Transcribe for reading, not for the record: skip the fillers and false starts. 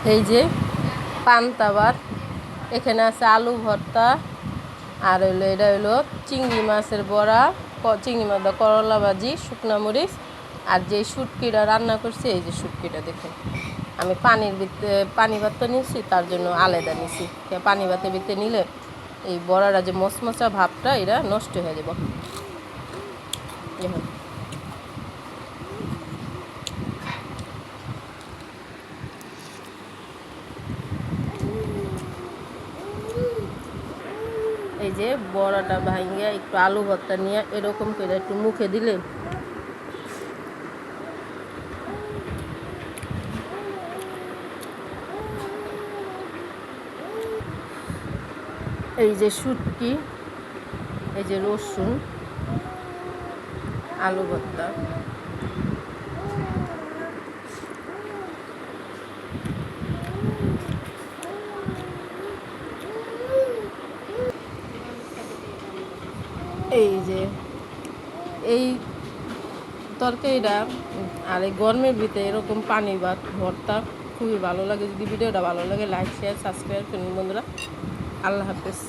এই যে পান্তা ভাত, এখানে আছে আলু ভর্তা, আর হইলো এটা হইলো চিংড়ি মাছের বড়া, চিংড়ি মাছ করলা ভাজি, শুকনা মরিচ, আর যে শুটকিটা রান্না করছি এই যে শুটকিটা দেখুন। আমি পানি ভাতটা নিয়েছি, তার জন্য আলাদা নিছি। পানি ভাতের ভিতরে নিলে এই বড়াটা যে মচমচা ভাবটা এটা নষ্ট হয়ে যাব। দেখুন এই যে বড়াটা ভাঙিয়া একটু আলু ভর্তা নিয়ে এরকম করে একটু মুখে দিলে এই যে শুটকি, এই যে রসুন, আলু ভর্তা, এই যে এই তরকারিটা আর এই গরমের ভিতরে এরকম পানি ভাত ভর্তা খুবই ভালো লাগে। যদি ভিডিওটা ভালো লাগে লাইক শেয়ার সাবস্ক্রাইব করুন বন্ধুরা। আল্লাহ হাফেজ।